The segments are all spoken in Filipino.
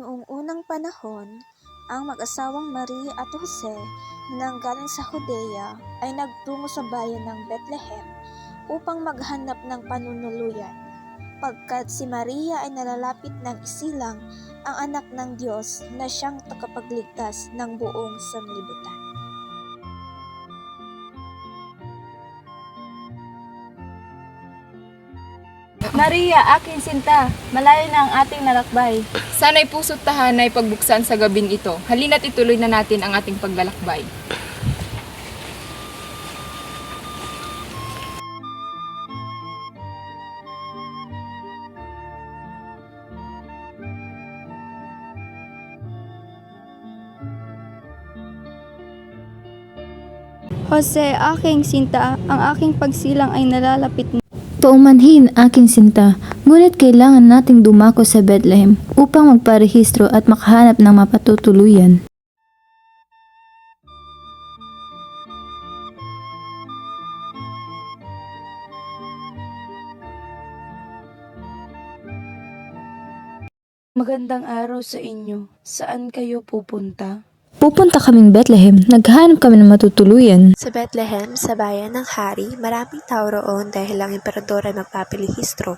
Noong unang panahon, ang mag-asawang Maria at Jose na nanggaling sa Judea ay nagtungo sa bayan ng Bethlehem upang maghanap ng panunuluyan, pagkat si Maria ay nalalapit ng isilang ang anak ng Diyos na siyang tagapagligtas ng buong sanlibutan. Maria, aking sinta, malayo na ang ating nalakbay. Sana'y puso't tahanay pagbuksan sa gabing ito. Halina't ituloy na natin ang ating paglalakbay. Jose, aking sinta, ang aking pagsilang ay nalalapit na. Paumanhin, aking sinta, ngunit kailangan nating dumako sa Bethlehem upang magparehistro at makahanap ng mapatutuluyan. Magandang araw sa inyo. Saan kayo pupunta? Pupunta kaming Bethlehem, naghahanap kami ng matutuluyan. Sa Bethlehem, sa bayan ng hari, maraming tao roon dahil ang emperador ay magpapilihistro.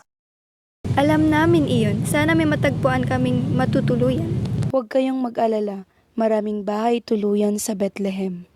Alam namin iyon. Sana may matagpuan kaming matutuluyan. Huwag kayong mag-alala. Maraming bahay tuluyan sa Bethlehem.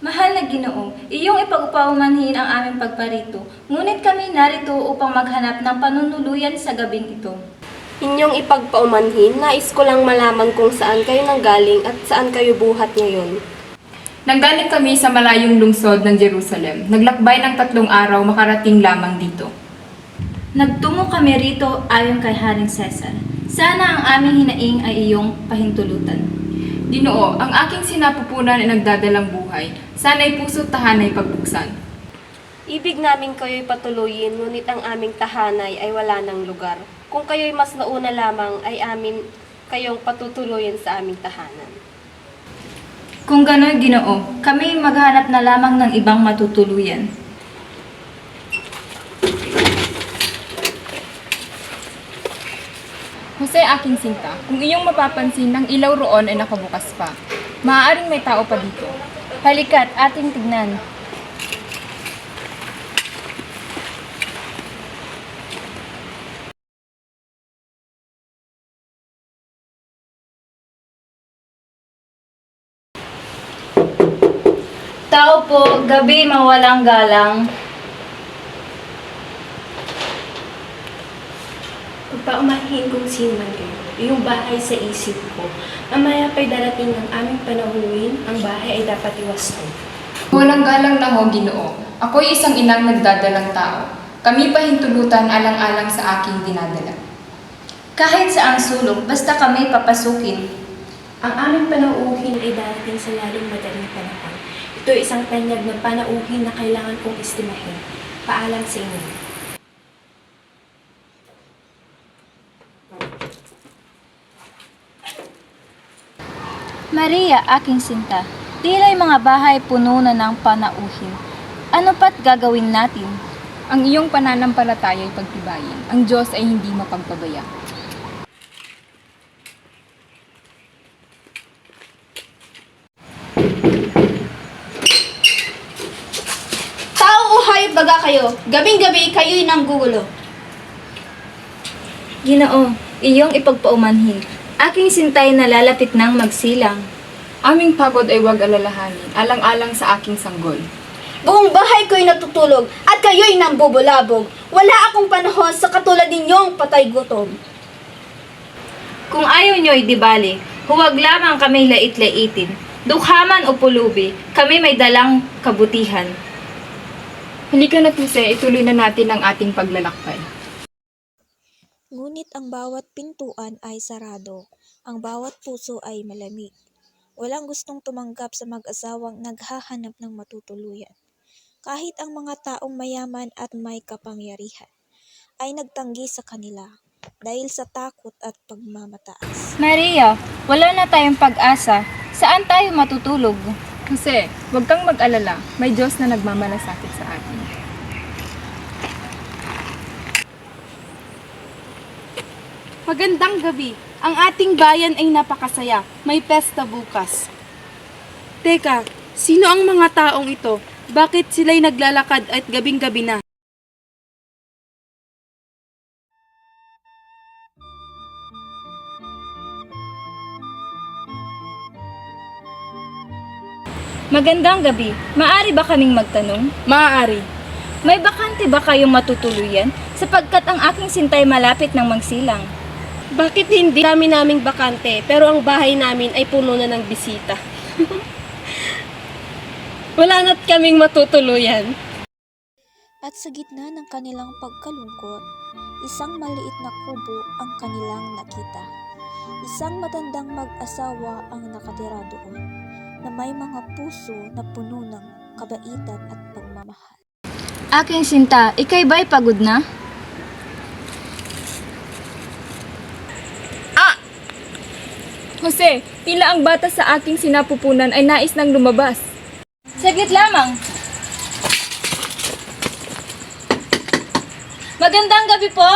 Mahal na Ginoo, iyong ipag-upaumanhin ang aming pagparito, ngunit kami narito upang maghanap ng panunuluyan sa gabing ito. Inyong ipagpaumanhin, nais ko lang malaman kung saan kayo nanggaling at saan kayo buhat ngayon. Nanggaling kami sa malayong lungsod ng Jerusalem. Naglakbay ng 3 araw makarating lamang dito. Nagtungo kami rito ayon kay Haring Cesar. Sana ang aming hinaing ay iyong pahintulutan. Ginoo, ang aking sinapupunan ay nagdadalang buhay. Sana'y puso't tahanay pagbuksan. Ibig namin kayo'y patuluyin, ngunit ang aming tahanay ay wala ng lugar. Kung kayo'y mas nauna lamang, ay amin kayong patutuluyin sa aming tahanan. Kung gano'y Ginoo, kami maghanap na lamang ng ibang matutuluyan. Jose, aking sinta, kung iyong mapapansin, ng ilaw roon ay nakabukas pa. Maaaring may tao pa dito. Halika't ating tignan. Tao po, gabi mawalang galang. Pagpaumanhin kung sino man kayo, iyong bahay sa isip ko. Mamaya pa'y darating ang aming panahuin, ang bahay ay dapat iwasto. Walang galang na ho, Ginoo. Ako'y isang inang nagdadalang tao. Kami pahintulutan alang-alang sa aking dinadala. Kahit sa ang sulok, basta kami papasukin. Ang aming panauhin ay darating sa lalong madaling panahon. Ito ay isang tanyag ng panauhin na kailangan kong estimahin. Paalam sa inyo. Maria, aking sinta, tila'y mga bahay puno na ng panauhin. Ano pa't gagawin natin? Ang iyong pananampalataya ay pagtibayin. Ang Diyos ay hindi mapagpabaya. Tao o hayop baga kayo, gabing-gabi kayo'y nanggugulo. Ginoo, iyong ipagpaumanhin. Aking sintay na lalapit ng magsilang. Aming pagod ay huwag alalahanin, alang-alang sa aking sanggol. Buong bahay ko'y natutulog at kayo'y nambubulabog. Wala akong panahon sa katulad ninyong patay gutom. Kung ayaw nyo'y di bali, huwag lamang kami lait-laitin. Dukhaman o pulubi, kami may dalang kabutihan. Halika na, Tuse, ituloy na natin ang ating paglalakbay. Ngunit ang bawat pintuan ay sarado, ang bawat puso ay malamig. Walang gustong tumanggap sa mag-asawang naghahanap ng matutuluyan. Kahit ang mga taong mayaman at may kapangyarihan ay nagtanggi sa kanila dahil sa takot at pagmamataas. Maria, wala na tayong pag-asa. Saan tayo matutulog? Jose, huwag kang mag-alala. May Diyos na nagmamalasakit sa atin. Magandang gabi. Ang ating bayan ay napakasaya. May pesta bukas. Teka, sino ang mga taong ito? Bakit sila'y naglalakad at gabing-gabi na? Magandang gabi. Maari ba kaming magtanong? Maaari. May bakante ba kayong matutuluyan? Sapagkat ang aking sintay malapit ng magsilang. Bakit hindi naming bakante pero ang bahay namin ay puno na ng bisita? Wala na't kaming matutuluyan. At sa gitna ng kanilang pagkalungkot, isang maliit na kubo ang kanilang nakita. Isang matandang mag-asawa ang nakatira doon, na may mga puso na puno ng kabaitan at pagmamahal. Aking sinta, ikay ba'y pagod na? Jose, tila ang bata sa aking sinapupunan ay nais nang lumabas. Saglit lamang. Magandang gabi po!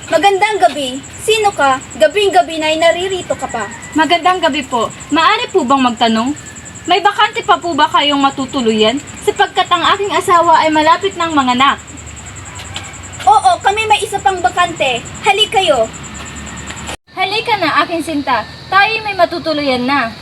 Magandang gabi. Sino ka? Gabing-gabi na ay naririto ka pa. Magandang gabi po. Maaari po bang magtanong? May bakante pa po ba kayong matutuluyan? Sapagkat ang aking asawa ay malapit ng manganak. Oo, kami may isa pang bakante. Halik kayo. Halika na, aking sinta. Tayo may matutuluyan na.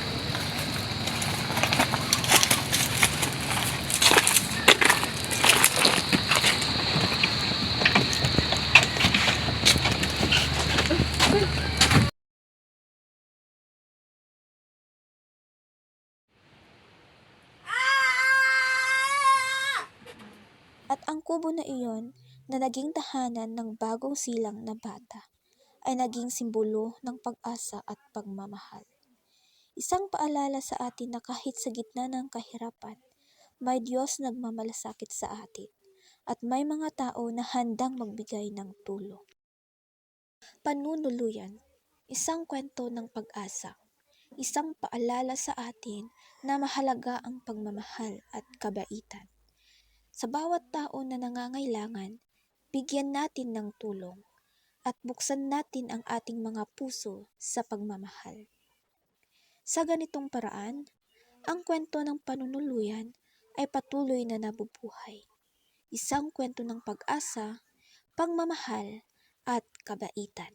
At ang kubo na iyon, na naging tahanan ng bagong silang na bata, ay naging simbolo ng pag-asa at pagmamahal. Isang paalala sa atin na kahit sa gitna ng kahirapan, may Diyos nagmamalasakit sa atin at may mga tao na handang magbigay ng tulong. Panunuluyan, isang kwento ng pag-asa, isang paalala sa atin na mahalaga ang pagmamahal at kabaitan. Sa bawat tao na nangangailangan, bigyan natin ng tulong at buksan natin ang ating mga puso sa pagmamahal. Sa ganitong paraan, ang kwento ng panunuluyan ay patuloy na nabubuhay. Isang kwento ng pag-asa, pagmamahal at kabaitan.